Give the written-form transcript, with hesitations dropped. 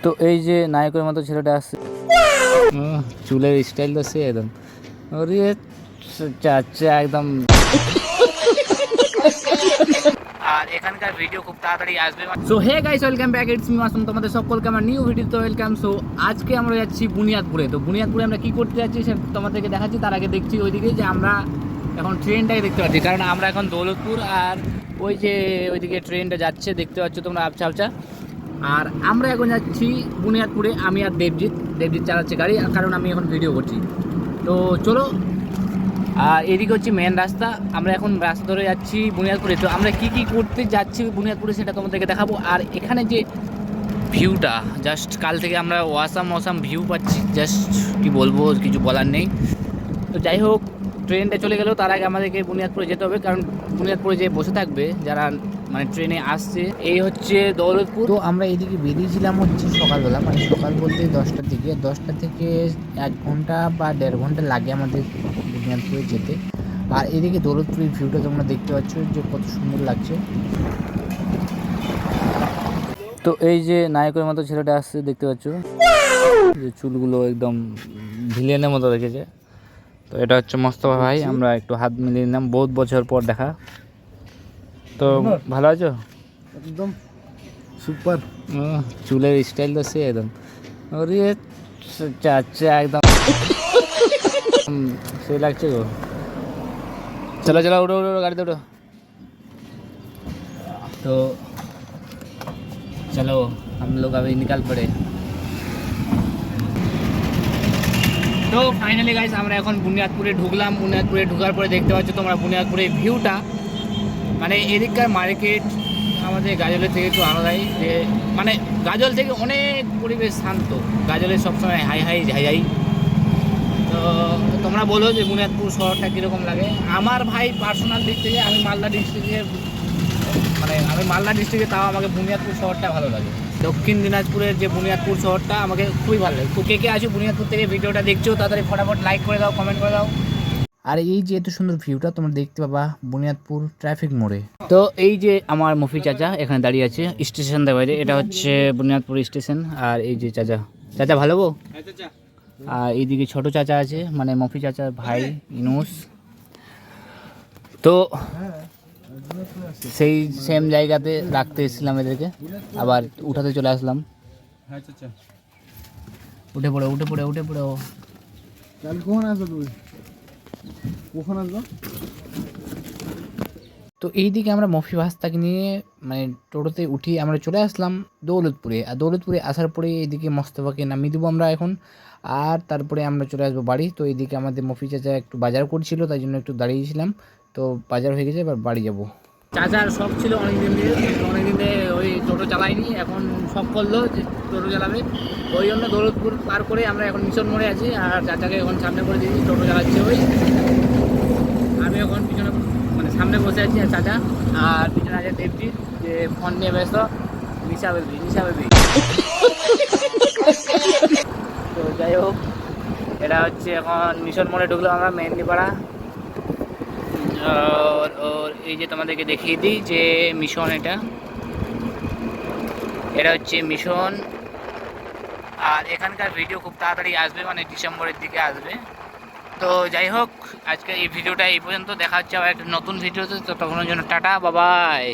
তো এই যে নায়কের মতো ছেলেটা আসছে, চুলের স্টাইল তো সে একদম ওরে চাচা একদম। আর এখানকার ভিডিও খুব তাড়াতাড়ি আসবে। So hey guys, welcome back, it's me Masum, তোমাদের সকলকে আমার নিউ ভিডিওতে ওয়েলকাম। সো আজকে আমরা যাচ্ছি বুনিয়াদপুরে। তো বুনিয়াদপুরে আমরা কি করতে যাচ্ছি সেটা তোমাদেরকে দেখাচ্ছি। তার আগে দেখছি ওইদিকে যে আমরা এখন ট্রেনটাকে দেখতে পাচ্ছি, কারণ আমরা এখন দৌলতপুর আর ওই যে ওইদিকে ট্রেনটা যাচ্ছে দেখতে পাচ্ছ তোমরা আবছা আবছা। আর আমরা এখন যাচ্ছি বুনিয়াদপুরে, আমি আর দেবজিৎ চালাচ্ছে গাড়ি, কারণ আমি এখন ভিডিও করছি। তো চলো। আর এদিকে হচ্ছে মেন রাস্তা, আমরা এখন রাস্তা ধরে যাচ্ছি বুনিয়াদপুরে। তো আমরা কি করতে যাচ্ছি বুনিয়াদপুরে সেটা তোমাদেরকে দেখাবো। আর এখানে যে ভিউটা, জাস্ট কাল থেকে আমরা অসাম ভিউ পাচ্ছি, জাস্ট কি বলবো, কিছু বলার নেই। তো যাই হোক, ট্রেনটা চলে গেলেও তার আগে আমাদেরকে বুনিয়াদপুরে যেতে হবে, কারণ বুনিয়াদপুরে যে বসে থাকবে যারা মানে ট্রেনে আসছে, এই হচ্ছে দৌলতপুর। তো আমরা এইদিকে বেরিয়েছিলাম হচ্ছে সকালবেলা, মানে সকাল বলতে 10টা থেকে 1 ঘন্টা বা 1.5 ঘন্টা লাগে আমাদের বুনিয়াদপুরে যেতে। আর এদিকে দৌলতপুরের ভিউটা তোমরা দেখতে পাচ্ছ যে কত সুন্দর লাগছে। তো এই যে নায়কের মতো ছেলেটা আসছে দেখতে পাচ্ছ, যে চুলগুলো একদম ভিলেনের মতো রেখেছে। তো এটা হচ্ছে মোস্তফা ভাই, আমরা একটু হাত মিলিয়ে নিলাম, বহুত বছর পর দেখা। তো ভালো আছো? একদম সুপার। চুলের স্টাইল তো সে একদম ওরে চাচা একদম সে লাগছে গো। চলো উঠো গাড়িতে উঠো। তো चलो हम लोग अभी निकल पड़े। তো ফাইনালি গাইস, আমরা এখন বুনিয়াদপুরে ঢুকলাম। বুনিয়াদপুরে ঢোকার পরে দেখতে পাচ্ছ তোমরা বুনিয়াদপুরের ভিউটা, মানে এদিককার মার্কেট আমাদের গাজলের থেকে একটু আলাদাই। যে মানে গাজল থেকে অনেক পরিবেশ শান্ত, গাজলের সবসময় হাই ঝাই। তো তোমরা বলো যে বুনিয়াদপুর শহরটা কীরকম লাগে। আমার ভাই পার্সোনাল দিক থেকে আমি মালদা ডিস্ট্রিক্টে, তাও আমাকে বুনিয়াদপুর শহরটা ভালো লাগে। দক্ষিণ দিনাজপুরের যে বুনিয়াদপুর শহরটা আমাকে খুবই ভালো লাগে। তো কে আছো বুনিয়াদপুর থেকে ভিডিওটা দেখছো, তাড়াতাড়ি ফটাফট লাইক করে দাও, কমেন্ট করে দাও। আর এই যে এত সুন্দর ভিউটা তোমরা দেখতে পাবা বুনিয়াদপুর ট্রাফিক মোড়ে। তো এই যে আমার মফি চাচা এখানে দাঁড়িয়ে আছে স্টেশন দেওয়ার বাইরে, এটা হচ্ছে বুনিয়াদপুর স্টেশন। আর এই যে চাচা ভালো গো। আর এইদিকে ছোট চাচা আছে, মানে মফি চাচার ভাই ইনুস। তো সেই সেম জায়গাতে রাখতে এসেছিলাম এদেরকে, আবার উঠাতে চলে আসলাম। উঠে পড়ো। কখন আসবে তুমি? কখন আসবে? তো এইদিকে আমরা মফি ভাস্তাকে নিয়ে মানে টোটোতে উঠি আমরা চলে আসলাম দৌলতপুরে। আর দৌলতপুরে আসার পরে এইদিকে মোস্তফাকে নামিয়ে দেবো আমরা এখন। আর তারপরে আমরা চলে আসবো বাড়ি। তো এইদিকে আমাদের মফি চাচা একটু বাজার করছিল, তাই জন্য একটু দাঁড়িয়েছিলাম। তো বাজার হয়ে গেছে, এবার বাড়ি যাব। চাচার শখ ছিল অনেকদিন ধরে ওই টোটো চালায়নি, এখন শখ করলো যে টোটো চালাবে। ওই জন্য দৌলতপুর পার করে আমরা এখন মিশন মোড়ে আছি। আর চাচাকে এখন সামনে করে দিয়েছি, টোটো চালাচ্ছে ওই। আমি এখন পিছনে মানে সামনে বসে আছি আর চাচা, আর পিছনে আছে দেবজিৎ, যে ফোন নিয়ে ব্যস্ত। নিশা বেবি তো যাই হোক, এটা হচ্ছে এখন মিশন মোড়ে ঢুকলাম আমরা, মেহেন্দিপাড়া। আর এই যে তোমাদেরকে দেখিয়ে দিই যে মিশন, এটা হচ্ছে মিশন। আর এখানকার ভিডিও খুব তাড়াতাড়ি আসবে, মানে ডিসেম্বরের দিকে আসবে। তো যাই হোক, আজকে এই ভিডিওটা এই পর্যন্ত, দেখা হচ্ছে আবার একটা নতুন ভিডিওতে। ততক্ষণের জন্য টাটা, বাবাই।